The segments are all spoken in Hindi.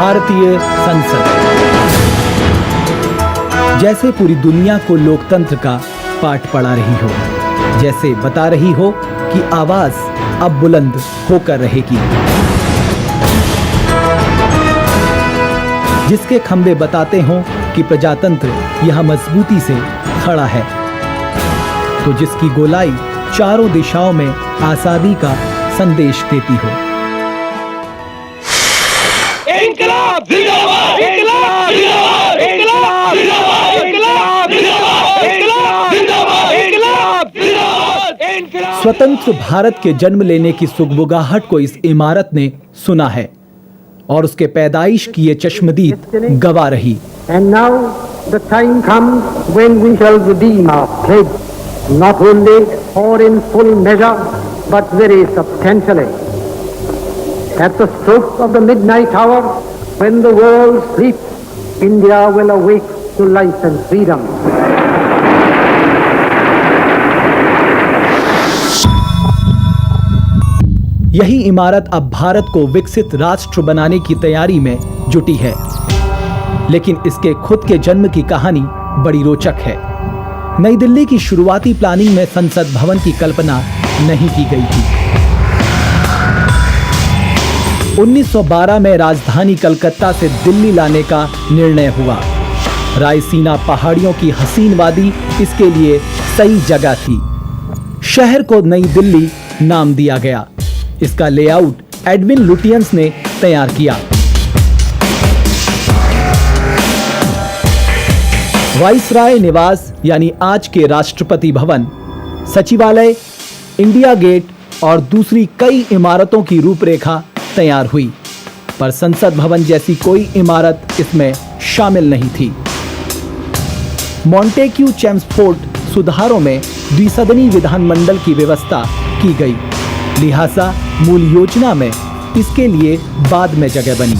भारतीय संसद। जैसे पूरी दुनिया को लोकतंत्र का पाठ पढ़ा रही हो, जैसे बता रही हो कि आवाज अब बुलंद होकर रहेगी, जिसके खंभे बताते हों कि प्रजातंत्र यह मजबूती से खड़ा है, तो जिसकी गोलाई चारों दिशाओं में आजादी का संदेश देती हो। इंकलाब जिंदाबाद, इंकलाब जिंदाबाद, इंकलाब जिंदाबाद, इंकलाब जिंदाबाद, इंकलाब जिंदाबाद, इंकलाब जिंदाबाद। स्वतंत्र भारत के जन्म लेने की सुगबुगाहट को इस इमारत ने सुना है और उसके पैदाइश की ये चश्मदीद गवाह रही। And now the time comes when we shall redeem our pledge, not only or in full measure, but very substantially. At the stroke of the midnight hour, when the world sleeps, India will awake to life and freedom. यही इमारत अब भारत को विकसित राष्ट्र बनाने की तैयारी में जुटी है, लेकिन इसके खुद के जन्म की कहानी बड़ी रोचक है। नई दिल्ली की शुरुआती प्लानिंग में संसद भवन की कल्पना नहीं की गई थी। 1912 में राजधानी कलकत्ता से दिल्ली लाने का निर्णय हुआ। रायसीना पहाड़ियों की हसीन वादी इसके लिए सही जगह थी। शहर को नई दिल्ली नाम दिया गया। इसका लेआउट एडविन लुटियंस ने तैयार किया। वाइसराय निवास यानी आज के राष्ट्रपति भवन, सचिवालय, इंडिया गेट और दूसरी कई इमारतों की रूपरेखा तैयार हुई, पर संसद भवन जैसी कोई इमारत इसमें शामिल नहीं थी। मॉन्टेक्यू चेम्सफोर्ड सुधारों में द्विसदनी विधानमंडल की व्यवस्था की गई, लिहाजा मूल योजना में इसके लिए बाद में जगह बनी।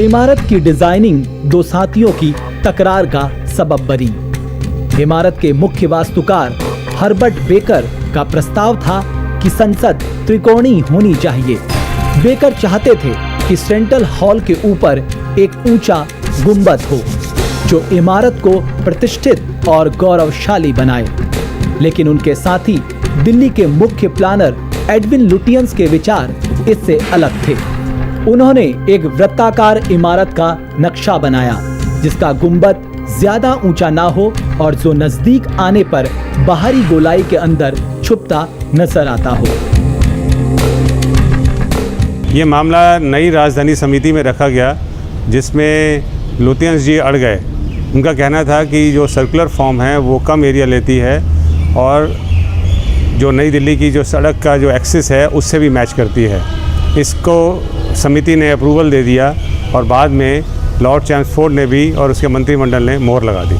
इमारत की डिजाइनिंग दो साथियों की तकरार का सबब बनी। इमारत के मुख्य वास्तुकार हर्बर्ट बेकर का प्रस्ताव था कि संसद त्रिकोणीय होनी चाहिए। बेकर चाहते थे कि सेंट्रल हॉल के ऊपर एक ऊंचा गुंबद हो जो इमारत को प्रतिष्ठित और गौरवशाली बनाए, लेकिन उनके साथी दिल्ली के मुख्य प्लानर एडविन लुटियंस के विचार इससे अलग थे। उन्होंने एक वृत्ताकार इमारत का नक्शा बनाया जिसका गुंबद ज्यादा ऊंचा ना हो और जो नजदीक आने पर बाहरी गोलाई के अंदर छुपता नजर आता हो। ये मामला नई राजधानी समिति में रखा गया, जिसमें लुटियंस जी अड़ गए। उनका कहना था कि जो सर्कुलर फॉर्म है वो कम एरिया लेती है और जो नई दिल्ली की जो सड़क का जो एक्सिस है उससे भी मैच करती है। इसको समिति ने अप्रूवल दे दिया और बाद में लॉर्ड चेम्सफोर्ड ने भी और उसके मंत्रिमंडल ने मोहर लगा दी।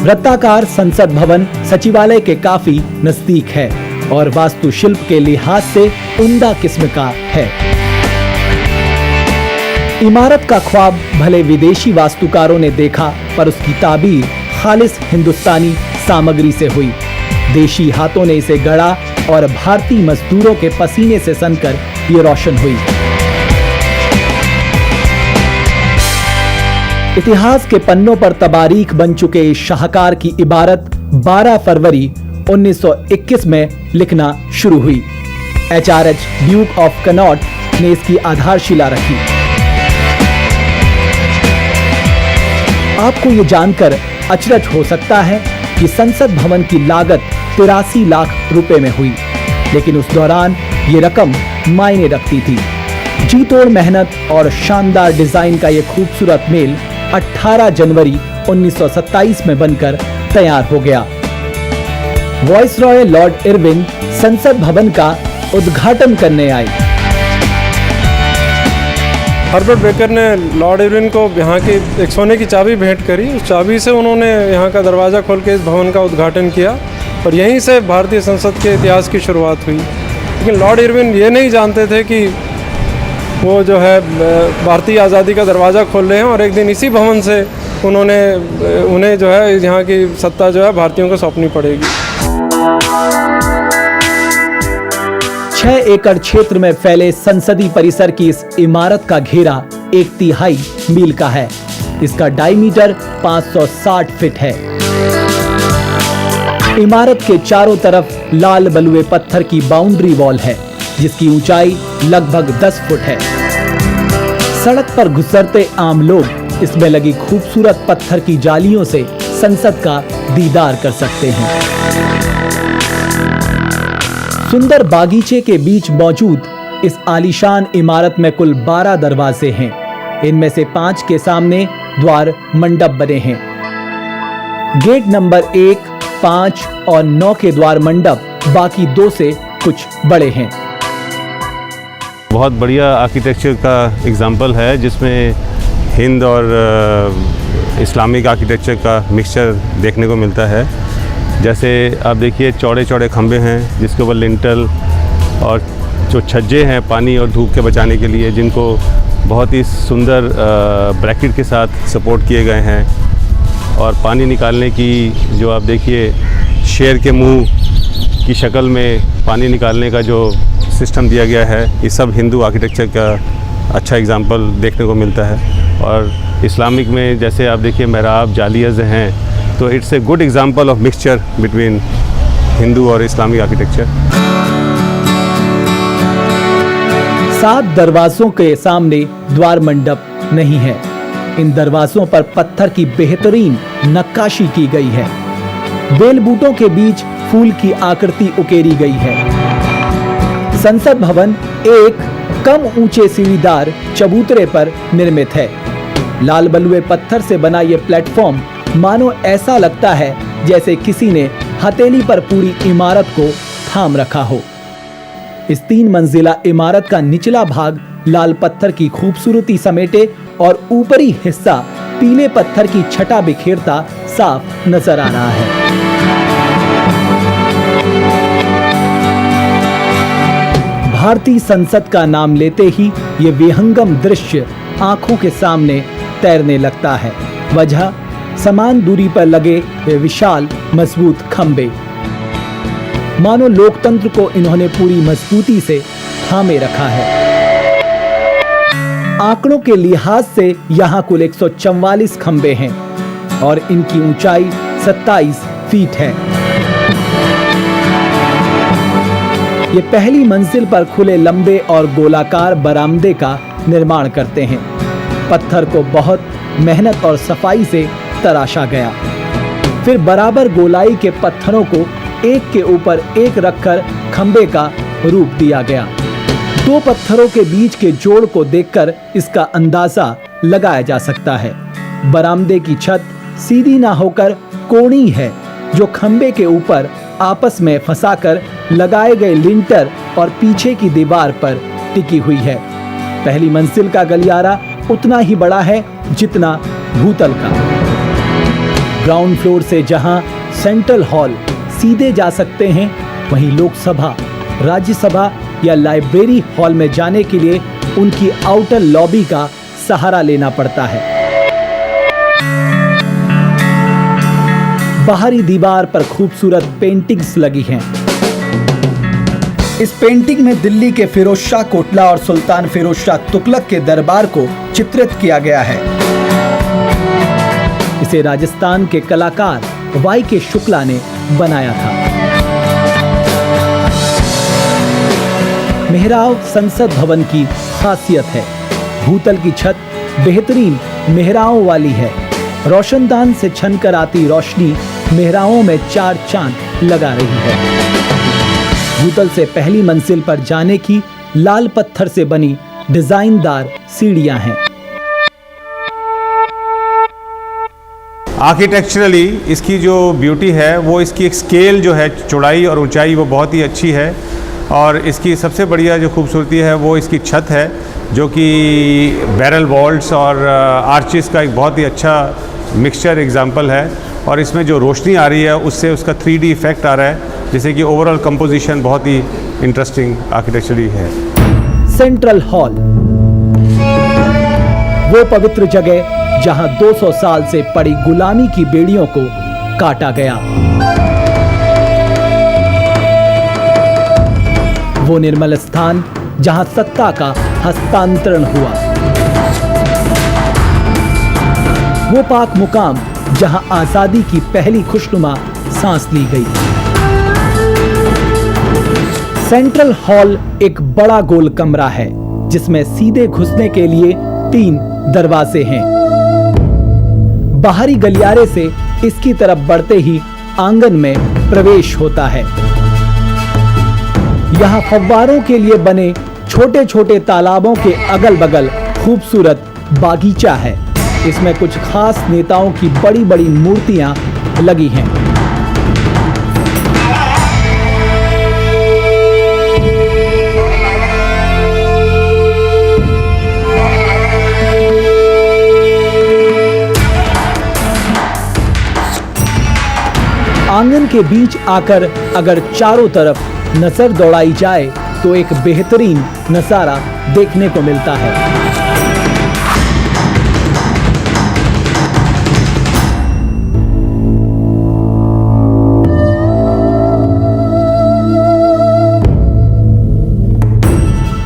वृत्ताकार संसद भवन सचिवालय के काफी नजदीक है और वास्तुशिल्प के लिहाज से उम्दा किस्म का है। इमारत का ख्वाब भले विदेशी वास्तुकारों ने देखा, पर उसकी ताबीर खालिस हिंदुस्तानी सामग्री से हुई। देशी हाथों ने इसे गढ़ा और भारतीय मजदूरों के पसीने से सनकर ये रोशन हुई। इतिहास के पन्नों पर तबारीख बन चुके इस शाहकार की इबारत 12 फरवरी 1921 में लिखना शुरू हुई। HRH ड्यूक ऑफ कनॉट ने इसकी आधारशिला रखी। आपको ये जानकर अचरज हो सकता है कि संसद भवन की लागत 83 लाख रुपए में हुई, लेकिन उस दौरान ये रकम मायने रखती थी। जी तोड़ मेहनत और शानदार डिजाइन का ये खूबसूरत मेल 18 जनवरी 1927 में बनकर तैयार हो गया। वाइसरॉय लॉर्ड इरविन संसद भवन का उद्घाटन करने आए। हर्बर्ट बेकर ने लॉर्ड इरविन को यहाँ की एक सोने की चाबी भेंट करी। उस चाबी से उन्होंने यहाँ का दरवाज़ा खोल के इस भवन का उद्घाटन किया और यहीं से भारतीय संसद के इतिहास की शुरुआत हुई। लेकिन लॉर्ड इरविन ये नहीं जानते थे कि वो जो है भारतीय आज़ादी का दरवाज़ा खोल रहे हैं और एक दिन इसी भवन से उन्हें जो है यहाँ की सत्ता जो है भारतीयों को सौंपनी पड़ेगी। 6 एकड़ क्षेत्र में फैले संसदीय परिसर की इस इमारत का घेरा 1/3 मील का है। इसका डायमीटर 560 फीट है। इमारत के चारों तरफ लाल बलुए पत्थर की बाउंड्री वॉल है, जिसकी ऊंचाई लगभग 10 फुट है। सड़क पर गुजरते आम लोग इसमें लगी खूबसूरत पत्थर की जालियों से संसद का दीदार कर सकते हैं। सुंदर बागीचे के बीच मौजूद इस आलीशान इमारत में कुल 12 दरवाजे हैं। इनमें से 5 के सामने द्वार मंडप बने हैं। गेट नंबर 1, 5 और 9 के द्वार मंडप बाकी 2 से कुछ बड़े हैं। बहुत बढ़िया आर्किटेक्चर का एग्जाम्पल है, जिसमें हिंद और इस्लामिक आर्किटेक्चर का मिक्सचर देखने को मिलता है। जैसे आप देखिए, चौड़े चौड़े खंभे हैं जिसके ऊपर लिंटल और जो छज्जे हैं पानी और धूप के बचाने के लिए, जिनको बहुत ही सुंदर ब्रैकेट के साथ सपोर्ट किए गए हैं। और पानी निकालने की जो आप देखिए शेर के मुंह की शक्ल में पानी निकालने का जो सिस्टम दिया गया है, ये सब हिंदू आर्किटेक्चर का अच्छा एग्जाम्पल देखने को मिलता है। और इस्लामिक में जैसे आप देखिए मेहराब जालियाज़ हैं, तो it's a good example of mixture between Hindu और इस्लामिक आर्किटेक्चर। 7 दरवाजों के सामने द्वार मंडप नहीं है। इन दरवाजों पर पत्थर की बेहतरीन नक्काशी की गई है। बेल बूटों के बीच फूल की आकृति उकेरी गई है। संसद भवन एक कम ऊंचे सीढ़ीदार चबूतरे पर निर्मित है। लाल बलुए पत्थर से बना यह प्लेटफॉर्म मानो ऐसा लगता है जैसे किसी ने हथेली पर पूरी इमारत को थाम रखा हो। इस 3 मंजिला इमारत का निचला भाग लाल पत्थर की खूबसूरती समेटे और ऊपरी हिस्सा पीले पत्थर की छटा बिखेरता साफ नजर आ रहा है। भारतीय संसद का नाम लेते ही ये विहंगम दृश्य आंखों के सामने तैरने लगता है। वजह समान दूरी पर लगे वे विशाल मजबूत खंबे, मानो लोकतंत्र को इन्होंने पूरी मजबूती से थामे रखा है। आंकड़ों के लिहाज से यहाँ कुल 144 खंबे हैं और इनकी ऊंचाई 27 फीट है। ये पहली मंजिल पर खुले लंबे और गोलाकार बरामदे का निर्माण करते हैं। पत्थर को बहुत मेहनत और सफाई से तराशा गया। फिर बराबर गोलाई के पत्थरों को एक के ऊपर एक रखकर खंबे का रूप दिया गया। 2 पत्थरों के बीच के जोड़ को देखकर इसका अंदाजा लगाया जा सकता है। बरामदे की छत सीधी ना होकर कोणी है, जो खंबे के ऊपर आपस में फंसाकर लगाए गए लिंटर और पीछे की दीवार पर टिकी हुई है। पहली मंजिल का गलियारा उतना ही बड़ा है जितना भूतल का। ग्राउंड फ्लोर से जहां सेंट्रल हॉल सीधे जा सकते हैं, वहीं लोकसभा, राज्यसभा या लाइब्रेरी हॉल में जाने के लिए उनकी आउटर लॉबी का सहारा लेना पड़ता है। बाहरी दीवार पर खूबसूरत पेंटिंग्स लगी हैं। इस पेंटिंग में दिल्ली के फिरोज शाह कोटला और सुल्तान फिरोज शाह तुगलक के दरबार को चित्रित किया गया है। इसे राजस्थान के कलाकार वाई के शुक्ला ने बनाया था। मेहराब संसद भवन की खासियत है। भूतल की छत बेहतरीन मेहराबों वाली है। रोशनदान से छनकर आती रोशनी मेहराबों में 4 चांद लगा रही है। भूतल से पहली मंजिल पर जाने की लाल पत्थर से बनी डिजाइनदार सीढ़ियां हैं। आर्किटेक्चरली इसकी जो ब्यूटी है वो इसकी एक स्केल जो है, चौड़ाई और ऊंचाई, वो बहुत ही अच्छी है। और इसकी सबसे बढ़िया जो खूबसूरती है वो इसकी छत है, जो कि बैरल वॉल्स और आर्चिस का एक बहुत ही अच्छा मिक्सचर एग्जाम्पल है। और इसमें जो रोशनी आ रही है उससे उसका 3D इफेक्ट आ रहा है, जिससे कि ओवरऑल कंपोजिशन बहुत ही इंटरेस्टिंग आर्किटेक्चरली है। सेंट्रल हॉल, वो पवित्र जगह जहां 200 साल से पड़ी गुलामी की बेड़ियों को काटा गया। वो निर्मल स्थान जहां सत्ता का हस्तांतरण हुआ, वो पाक मुकाम जहां आजादी की पहली खुशनुमा सांस ली गई। सेंट्रल हॉल एक बड़ा गोल कमरा है जिसमें सीधे घुसने के लिए 3 दरवाजे हैं। बाहरी गलियारे से इसकी तरफ बढ़ते ही आंगन में प्रवेश होता है। यहाँ फव्वारों के लिए बने छोटे छोटे तालाबों के अगल बगल खूबसूरत बागीचा है। इसमें कुछ खास नेताओं की बड़ी बड़ी मूर्तियां लगी हैं। आंगन के बीच आकर अगर चारों तरफ नजर दौड़ाई जाए तो एक बेहतरीन नजारा देखने को मिलता है।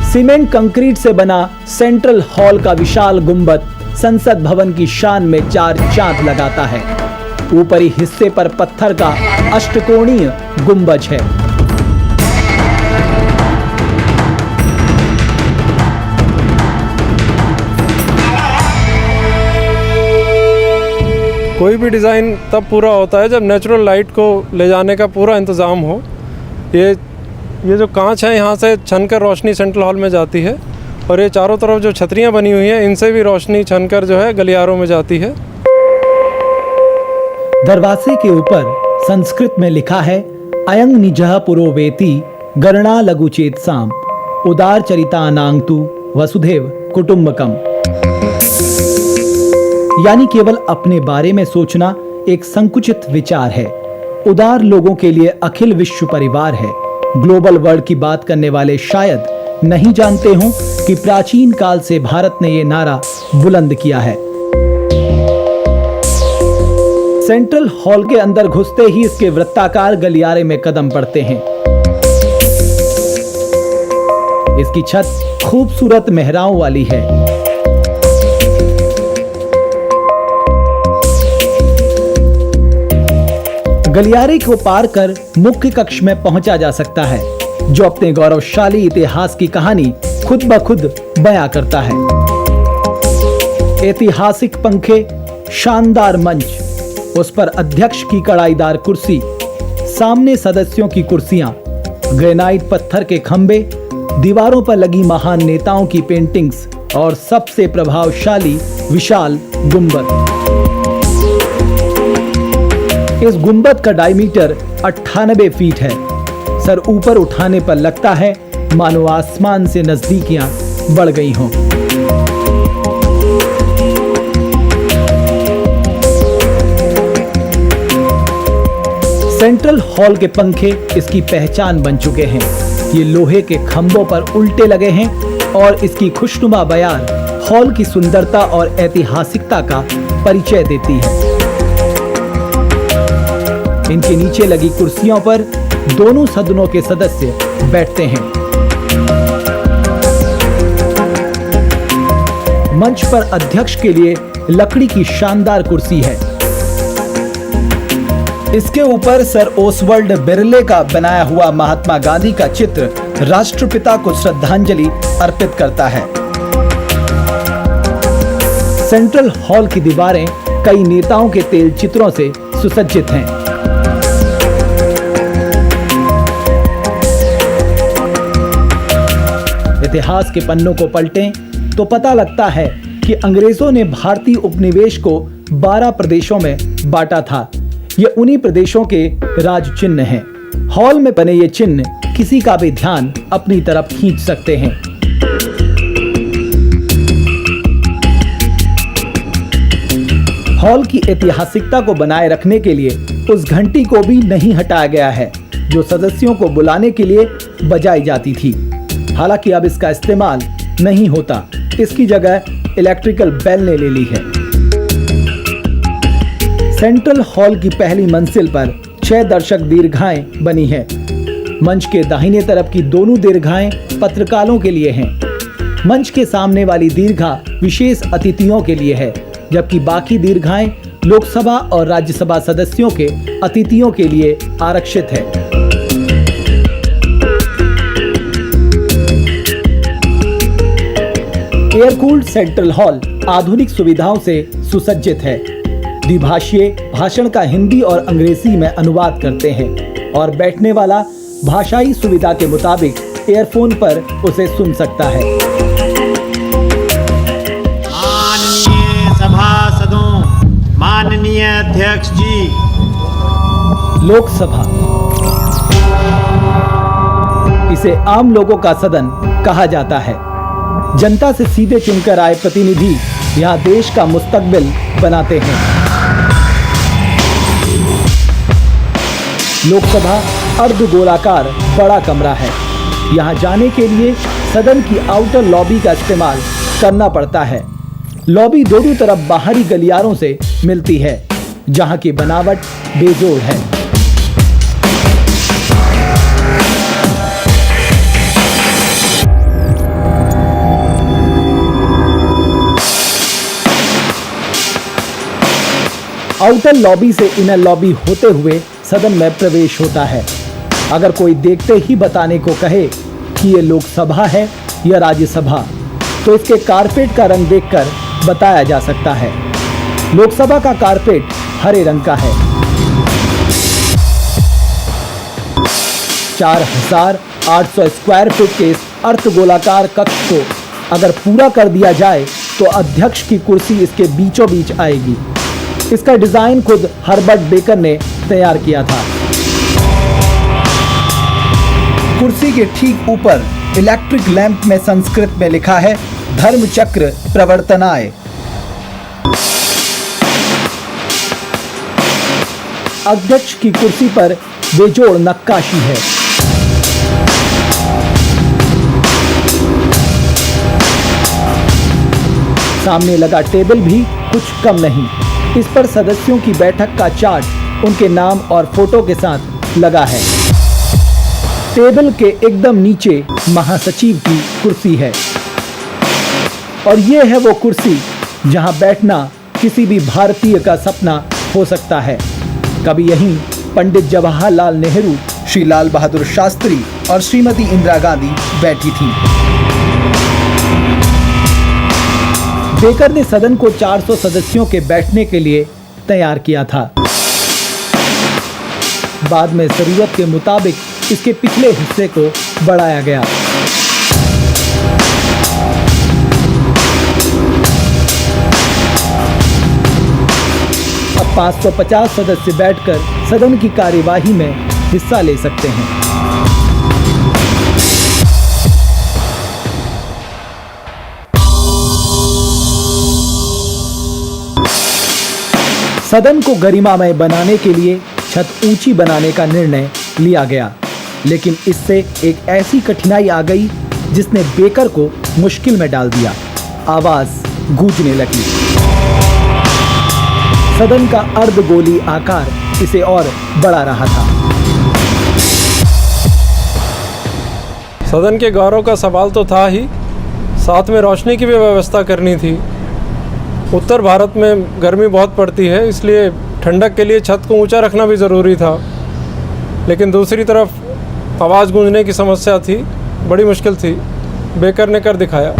सीमेंट कंक्रीट से बना सेंट्रल हॉल का विशाल गुंबद संसद भवन की शान में 4 चांद लगाता है। ऊपरी हिस्से पर पत्थर का अष्टकोणीय गुंबज है। कोई भी डिज़ाइन तब पूरा होता है जब नेचुरल लाइट को ले जाने का पूरा इंतज़ाम हो। ये जो कांच है यहाँ से छनकर रोशनी सेंट्रल हॉल में जाती है और ये चारों तरफ जो छतरियाँ बनी हुई हैं इनसे भी रोशनी छनकर जो है गलियारों में जाती है। दरवाजे के ऊपर संस्कृत में लिखा है अयं निजः पुरोवेति गणना लघुचेत साम उदार चरितानांतु वसुधैव कुटुंबकम। यानी केवल अपने बारे में सोचना एक संकुचित विचार है। उदार लोगों के लिए अखिल विश्व परिवार है। ग्लोबल वर्ल्ड की बात करने वाले शायद नहीं जानते हों कि प्राचीन काल से भारत ने यह नारा बुलंद किया है। सेंट्रल हॉल के अंदर घुसते ही इसके वृत्ताकार गलियारे में कदम पड़ते हैं। इसकी छत खूबसूरत मेहराओं वाली है। गलियारे को पार कर मुख्य कक्ष में पहुंचा जा सकता है, जो अपने गौरवशाली इतिहास की कहानी खुद ब खुद बयां करता है। ऐतिहासिक पंखे, शानदार मंच, उस पर अध्यक्ष की कढ़ाईदार कुर्सी, सामने सदस्यों की कुर्सियां, ग्रेनाइट पत्थर के खंभे, दीवारों पर लगी महान नेताओं की पेंटिंग्स और सबसे प्रभावशाली विशाल गुंबद। इस गुंबद का डायमीटर 98 फीट है। सर ऊपर उठाने पर लगता है मानो आसमान से नजदीकियां बढ़ गई हों। सेंट्रल हॉल के पंखे इसकी पहचान बन चुके हैं। ये लोहे के खंभों पर उल्टे लगे हैं और इसकी खुशनुमा बयार हॉल की सुंदरता और ऐतिहासिकता का परिचय देती है। इनके नीचे लगी कुर्सियों पर दोनों सदनों के सदस्य बैठते हैं। मंच पर अध्यक्ष के लिए लकड़ी की शानदार कुर्सी है। इसके ऊपर सर ओसवाल्ड बेरले का बनाया हुआ महात्मा गांधी का चित्र राष्ट्रपिता को श्रद्धांजलि अर्पित करता है। सेंट्रल हॉल की दीवारें कई नेताओं के तेल चित्रों से सुसज्जित हैं। इतिहास के पन्नों को पलटें तो पता लगता है कि अंग्रेजों ने भारतीय उपनिवेश को 12 प्रदेशों में बांटा था। ये उन्हीं प्रदेशों के राज चिन्ह हैं। हॉल में बने ये चिन्ह किसी का भी ध्यान अपनी तरफ खींच सकते हैं। हॉल की ऐतिहासिकता को बनाए रखने के लिए उस घंटी को भी नहीं हटाया गया है, जो सदस्यों को बुलाने के लिए बजाई जाती थी। हालांकि अब इसका इस्तेमाल नहीं होता। इसकी जगह इलेक्ट्रिकल बेल ने ले ली है। सेंट्रल हॉल की पहली मंजिल पर 6 दर्शक दीर्घाएं बनी है। मंच के दाहिने तरफ की दोनों दीर्घाएं पत्रकारों के लिए हैं। मंच के सामने वाली दीर्घा विशेष अतिथियों के लिए है, जबकि बाकी दीर्घाएं लोकसभा और राज्यसभा सदस्यों के अतिथियों के लिए आरक्षित है। एयर कूल्ड सेंट्रल हॉल आधुनिक सुविधाओं से सुसज्जित है। द्विभाषीय भाषण का हिंदी और अंग्रेजी में अनुवाद करते हैं और बैठने वाला भाषाई सुविधा के मुताबिक एयरफोन पर उसे सुन सकता है। माननीय सभासदों, माननीय अध्यक्ष जी। लोकसभा, इसे आम लोगों का सदन कहा जाता है। जनता से सीधे चुनकर आए प्रतिनिधि यहाँ देश का मुस्तकबिल बनाते हैं। लोकसभा अर्धगोलाकार बड़ा कमरा है। यहाँ जाने के लिए सदन की आउटर लॉबी का इस्तेमाल करना पड़ता है। लॉबी दोनों तरफ बाहरी गलियारों से मिलती है, जहाँ की बनावट बेजोड़ है। आउटर लॉबी से इनर लॉबी होते हुए सदन में प्रवेश होता है। अगर कोई देखते ही बताने को कहे कि ये लोकसभा है या राज्यसभा, तो इसके कारपेट का रंग देखकर बताया जा सकता है। लोकसभा का कारपेट हरे रंग का है। 4800 स्क्वायर फीट के इस अर्धगोलाकार कक्ष को अगर पूरा कर दिया जाए तो अध्यक्ष की कुर्सी इसके बीचों बीच आएगी। इसका डिजाइन खुद हर्बर्ट बेकर ने तैयार किया था। कुर्सी के ठीक ऊपर इलेक्ट्रिक लैंप में संस्कृत में लिखा है धर्म चक्र प्रवर्तनाय। अध्यक्ष की कुर्सी पर बेजोड़ नक्काशी है। सामने लगा टेबल भी कुछ कम नहीं। इस पर सदस्यों की बैठक का चार्ट उनके नाम और फोटो के साथ लगा है। टेबल के एकदम नीचे महासचिव की कुर्सी है और ये है वो कुर्सी जहां बैठना किसी भी भारतीय का सपना हो सकता है। कभी यहीं पंडित जवाहरलाल नेहरू, श्री लाल बहादुर शास्त्री और श्रीमती इंदिरा गांधी बैठी थी। बेकर ने सदन को 400 सदस्यों के बैठने के लिए तैयार किया था। बाद में जरूरत के मुताबिक इसके पिछले हिस्से को बढ़ाया गया। अब 550 सदस्य बैठकर सदन की कार्यवाही में हिस्सा ले सकते हैं। सदन को गरिमामय बनाने के लिए छत ऊंची बनाने का निर्णय लिया गया, लेकिन इससे एक ऐसी कठिनाई आ गई जिसने बेकर को मुश्किल में डाल दिया। आवाज गूंजने लगी। सदन का अर्धगोली आकार इसे और बढ़ा रहा था। सदन के गौरव का सवाल तो था ही, साथ में रोशनी की भी व्यवस्था करनी थी। उत्तर भारत में गर्मी बहुत पड़ती है, इसलिए ठंडक के लिए छत को ऊंचा रखना भी ज़रूरी था। लेकिन दूसरी तरफ आवाज़ गूंजने की समस्या थी, बड़ी मुश्किल थी। बेकर ने कर दिखाया।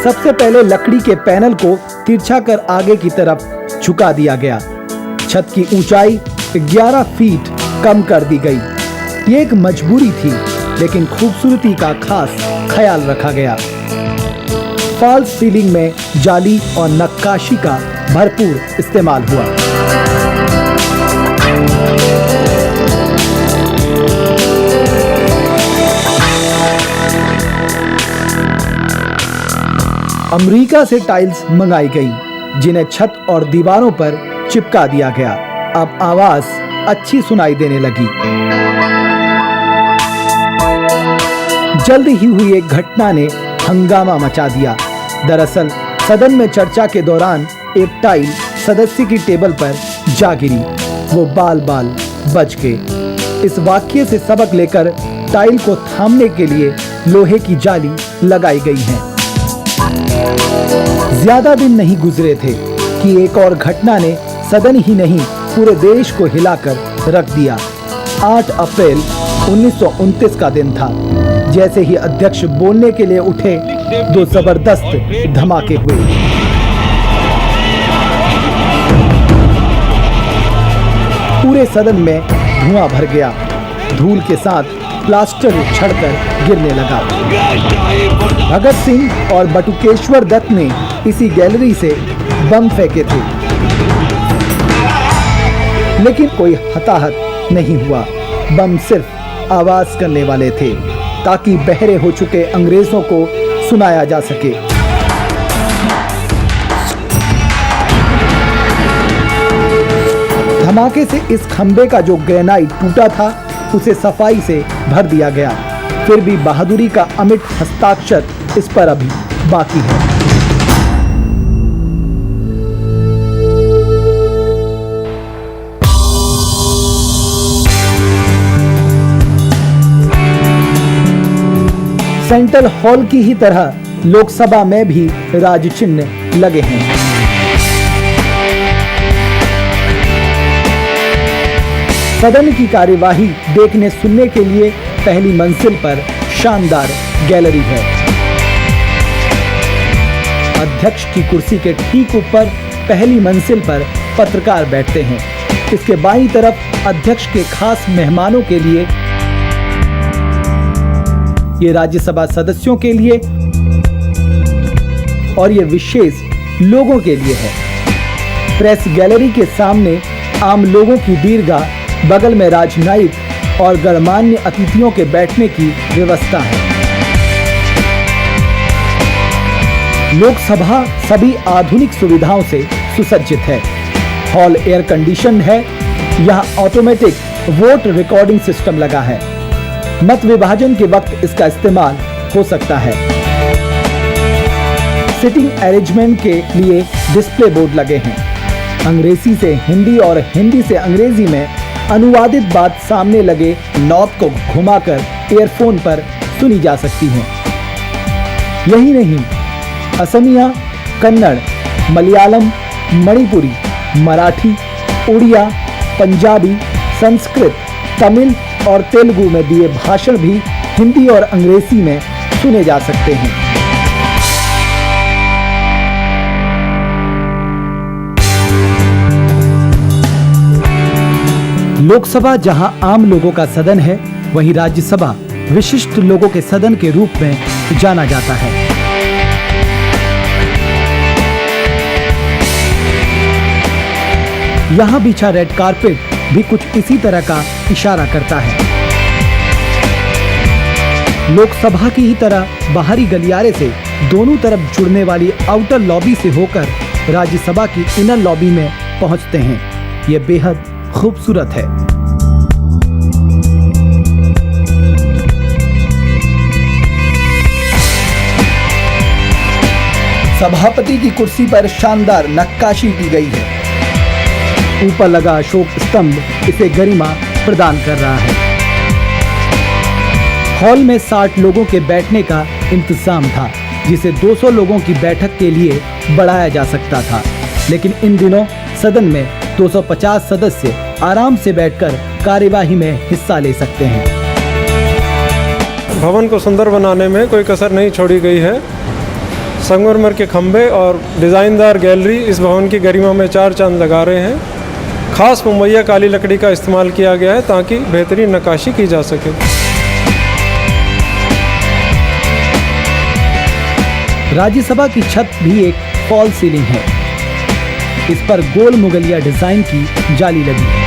सबसे पहले लकड़ी के पैनल को तिरछा कर आगे की तरफ झुका दिया गया। छत की ऊंचाई 11 फीट कम कर दी गई। ये एक मजबूरी थी, लेकिन खूबसूरती का खास ख्याल रखा गया। फॉल्स सीलिंग में जाली और नक्काशी का भरपूर इस्तेमाल हुआ। अमेरिका से टाइल्स मंगाई गई, जिन्हें छत और दीवारों पर चिपका दिया गया। अब आवाज अच्छी सुनाई देने लगी। जल्द ही हुई एक घटना ने हंगामा मचा दिया। दरअसल सदन में चर्चा के दौरान एक टाइल सदस्य की टेबल पर जा गिरी। वो बाल बाल बच गए। इस वाक्य से सबक लेकर टाइल को थामने के लिए लोहे की जाली लगाई गई है। ज्यादा दिन नहीं गुजरे थे कि एक और घटना ने सदन ही नहीं पूरे देश को हिलाकर रख दिया। 8 अप्रैल 1929 का दिन था। जैसे ही अध्यक्ष बोलने के लिए उठे, 2 जबरदस्त धमाके हुए। पूरे सदन में धुआं भर गया। धूल के साथ प्लास्टर उछड़कर गिरने लगा। भगत सिंह और बटुकेश्वर दत्त ने इसी गैलरी से बम फेंके थे, लेकिन कोई हताहत नहीं हुआ। बम सिर्फ आवाज करने वाले थे ताकि बहरे हो चुके अंग्रेजों को सुनाया जा सके। धमाके से इस खंबे का जो ग्रेनाइट टूटा था उसे सफाई से भर दिया गया। फिर भी बहादुरी का अमिट हस्ताक्षर इस पर अभी बाकी है। सेंट्रल हॉल की ही तरह लोकसभा में भी राज चिन्ह लगे हैं। सदन की कार्यवाही देखने सुनने के लिए पहली मंजिल पर शानदार गैलरी है। अध्यक्ष की कुर्सी के ठीक ऊपर पहली मंजिल पर पत्रकार बैठते हैं। इसके बाईं तरफ अध्यक्ष के खास मेहमानों के लिए, ये राज्यसभा सदस्यों के लिए और ये विशेष लोगों के लिए है। प्रेस गैलरी के सामने आम लोगों की दीर्घा, बगल में राजनयिक और गणमान्य अतिथियों के बैठने की व्यवस्था है। लोकसभा सभी आधुनिक सुविधाओं से सुसज्जित है। हॉल एयर कंडीशन है। यहाँ ऑटोमेटिक वोट रिकॉर्डिंग सिस्टम लगा है। मत विभाजन के वक्त इसका इस्तेमाल हो सकता है। सिटिंग अरेंजमेंट के लिए डिस्प्ले बोर्ड लगे हैं। अंग्रेजी से हिंदी और हिंदी से अंग्रेजी में अनुवादित बात सामने लगे नॉब को घुमाकर ईयरफोन पर सुनी जा सकती है। यही नहीं, असमिया, कन्नड़, मलयालम, मणिपुरी, मराठी, उड़िया, पंजाबी, संस्कृत, तमिल और तेलुगु में दिए भाषण भी हिंदी और अंग्रेजी में सुने जा सकते हैं। लोकसभा जहां आम लोगों का सदन है, वहीं राज्यसभा विशिष्ट लोगों के सदन के रूप में जाना जाता है। यहाँ बिछा रेड कारपेट भी कुछ इसी तरह का इशारा करता है। लोकसभा की ही तरह बाहरी गलियारे से दोनों तरफ जुड़ने वाली आउटर लॉबी से होकर राज्यसभा की इनर लॉबी में पहुंचते हैं। यह बेहद खूबसूरत है। सभापति की कुर्सी पर शानदार नक्काशी की गई है। ऊपर लगा अशोक स्तंभ इसे गरिमा प्रदान कर रहा है। हॉल में 60 लोगों के बैठने का इंतजाम था, जिसे 200 लोगों की बैठक के लिए बढ़ाया जा सकता था। लेकिन इन दिनों सदन में 250 सदस्य आराम से बैठकर कार्यवाही में हिस्सा ले सकते हैं। भवन को सुंदर बनाने में कोई कसर नहीं छोड़ी गई है। संगमरमर के खंभे और डिज़ाइनदार गैलरी इस भवन की गरिमा में 4 चांद लगा रहे हैं। खास मुंबईया काली लकड़ी का इस्तेमाल किया गया है ताकि बेहतरीन नक्काशी की जा सके। राज्यसभा की छत भी एक फॉल सीलिंग है। इस पर गोल मुगलिया डिजाइन की जाली लगी है।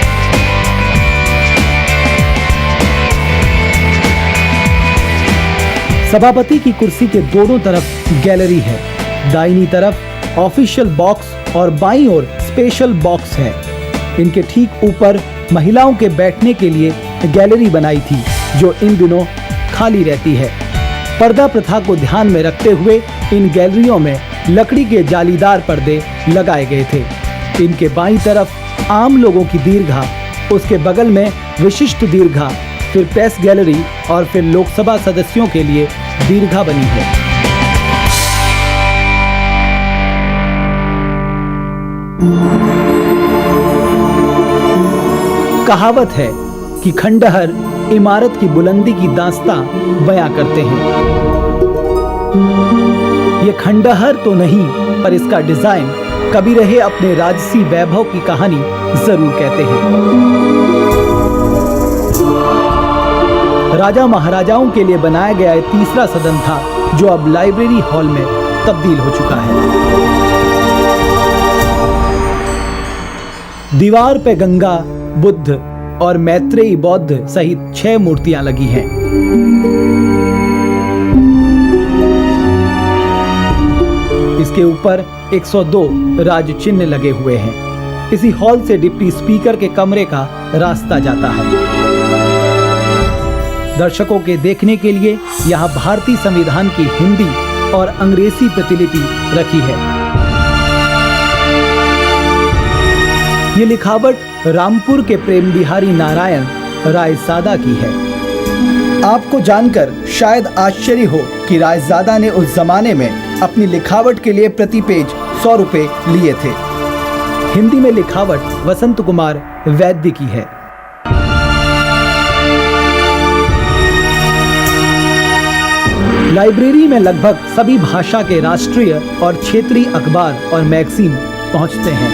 सभापति की कुर्सी के दोनों तरफ गैलरी है। दाहिनी तरफ ऑफिशियल बॉक्स और बाईं ओर स्पेशल बॉक्स है। इनके ठीक ऊपर महिलाओं के बैठने के लिए गैलरी बनाई थी, जो इन दिनों खाली रहती है। पर्दा प्रथा को ध्यान में रखते हुए इन गैलरियों में लकड़ी के जालीदार पर्दे लगाए गए थे। इनके बाईं तरफ आम लोगों की दीर्घा, उसके बगल में विशिष्ट दीर्घा, फिर प्रेस गैलरी और फिर लोकसभा सदस्यों के लिए दीर्घा बनी है। कहावत है कि खंडहर इमारत की बुलंदी की दास्तां बयां करते हैं। ये खंडहर तो नहीं, पर इसका डिजाइन कभी रहे अपने राजसी वैभव की कहानी जरूर कहते हैं। राजा महाराजाओं के लिए बनाया गया ये तीसरा सदन था, जो अब लाइब्रेरी हॉल में तब्दील हो चुका है। दीवार पे गंगा, बुद्ध और मैत्रेयी बौद्ध सहित 6 मूर्तियां लगी हैं। इसके ऊपर 102 राज चिन्ह लगे हुए हैं। इसी हॉल से डिप्टी स्पीकर के कमरे का रास्ता जाता है। दर्शकों के देखने के लिए यहाँ भारतीय संविधान की हिंदी और अंग्रेजी प्रतिलिपि रखी है। ये लिखावट रामपुर के प्रेम बिहारी नारायण रायजादा की है। आपको जानकर शायद आश्चर्य हो कि रायजादा ने उस जमाने में अपनी लिखावट के लिए प्रति पेज 100 रुपए लिए थे। हिंदी में लिखावट वसंत कुमार वैद्य की है। लाइब्रेरी में लगभग सभी भाषा के राष्ट्रीय और क्षेत्रीय अखबार और मैगजीन पहुंचते हैं।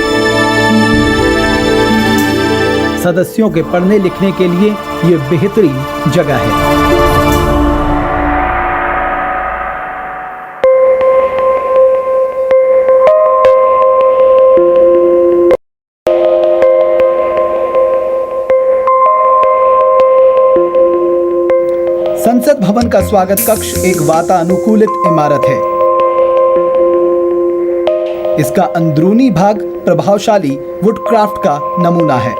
सदस्यों के पढ़ने लिखने के लिए ये बेहतरीन जगह है। संसद भवन का स्वागत कक्ष एक वातानुकूलित इमारत है। इसका अंदरूनी भाग प्रभावशाली वुडक्राफ्ट का नमूना है।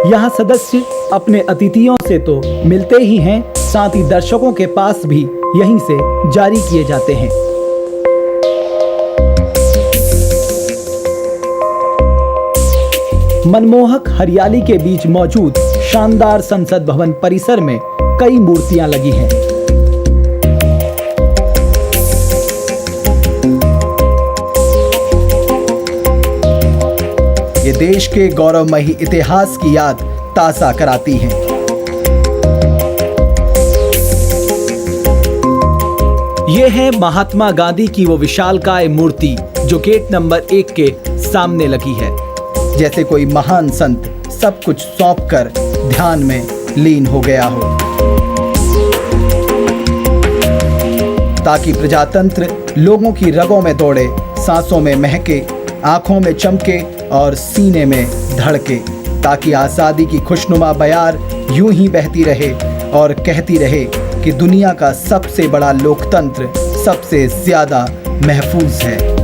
यहाँ सदस्य अपने अतिथियों से तो मिलते ही हैं, साथ ही दर्शकों के पास भी यहीं से जारी किए जाते हैं। मनमोहक हरियाली के बीच मौजूद शानदार संसद भवन परिसर में कई मूर्तियां लगी हैं। ये देश के गौरवमयी इतिहास की याद ताज़ा कराती हैं। ये है महात्मा गांधी की वो विशालकाय मूर्ति जो गेट नंबर 1 के सामने लगी है, जैसे कोई महान संत सब कुछ सौंपकर ध्यान में लीन हो गया हो, ताकि प्रजातंत्र लोगों की रगों में दौड़े, सांसों में महके, आंखों में चमके और सीने में धड़के, ताकि आजादी की खुशनुमा बयार यूं ही बहती रहे और कहती रहे कि दुनिया का सबसे बड़ा लोकतंत्र सबसे ज्यादा महफूज है।